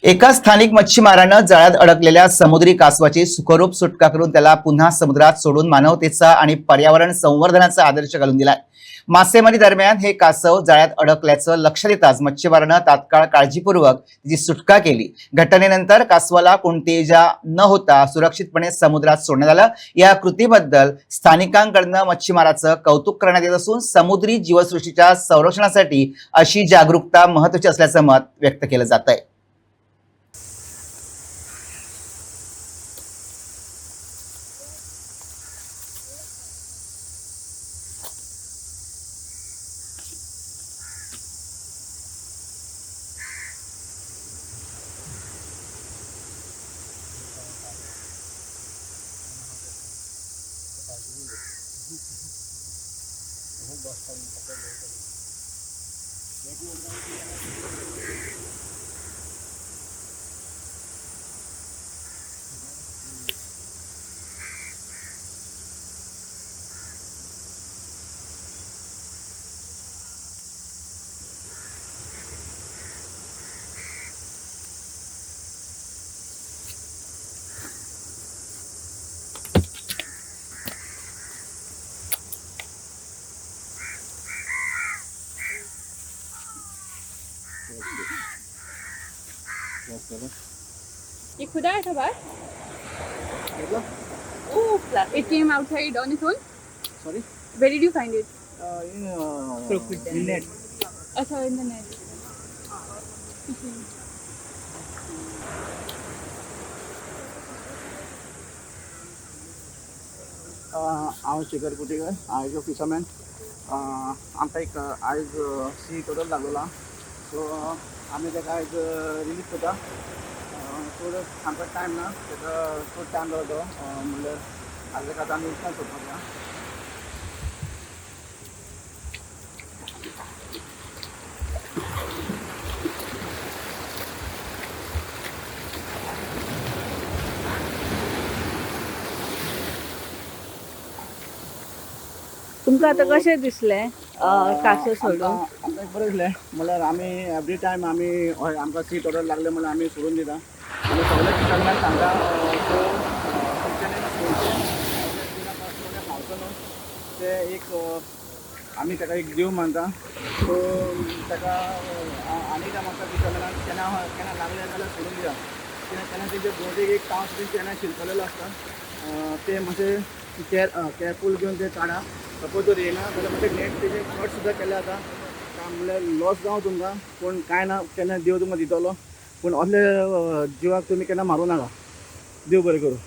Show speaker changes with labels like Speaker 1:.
Speaker 1: एका स्थानिक मच्छीमारानं जाळ्यात अडकलेल्या समुद्री कासवाची सुखरूप सुटका करून त्याला पुन्हा समुद्रात सोडून मानवतेचा आणि पर्यावरण संवर्धनाचा आदर्श घालून दिलाय। मासेमारी दरम्यान हे कासव जाळ्यात अडकल्याचं लक्षात येताच मच्छीमारानं तात्काळ काळजीपूर्वक त्याची सुटका केली। घटनेनंतर कासवाला कोणतीही इजा न होता सुरक्षितपणे समुद्रात सोडण्यात आलं। या कृतीबद्दल स्थानिकांकडून मच्छीमाराचं कौतुक करण्यात येत असून समुद्री जीवसृष्टीच्या संरक्षणासाठी अशी जागरूकता महत्त्वाची असल्याचं मत व्यक्त केलं जात आहे।
Speaker 2: ये खुदा है था बाहर। Oh, it came outside on its own.
Speaker 3: Sorry?
Speaker 2: Where did you find it?
Speaker 3: In net.
Speaker 2: अच्छा, in the net.
Speaker 3: हांव शेखर कुटेकर, हांव एक फिशरमॅन। आमकां एक आयज सी टोटल लागलेला, सो आमी ताका आयज रिलीज करता। सो आमकां टायम ना, ताका चड टायम जालो तो, म्हणल्यार आतां ताका आमी उदकांत सोडपाक या।
Speaker 2: तुमकां आतां कशें दिसलें कासव सोडून?
Speaker 3: आमकां एक बरें दिसलें, म्हणल्यार आमी एवरी टायम आमी हय आमकां सी टोटल लागले म्हणल्यार आमी सोडून दिता आनी सगळे फिशरमॅन सांगता सो खावचो न्हू ते एक आमी ताका एक देव मानता। सो ताका आनी काय म्हाका फिशरमॅनाक केन्ना केन्ना लागले जाल्यार सोडून दिता, कित्याक केन्ना तेजे बोटीक एक टांस बी केन्ना शिरकलेलो आसता, ते मातशे केअरफूल घेवन ते काडा। सपोज जर येना जाल्यार मातशे नेट तेजे कट सुद्दां केले जाता, म्हणल्यार लॉस जावं तुमकां, पूण कांय ना, केन्ना देव तुमकां दितलो, पूण असले जिवाक तुमी केन्ना मारूं नाका। देव बरें करूं।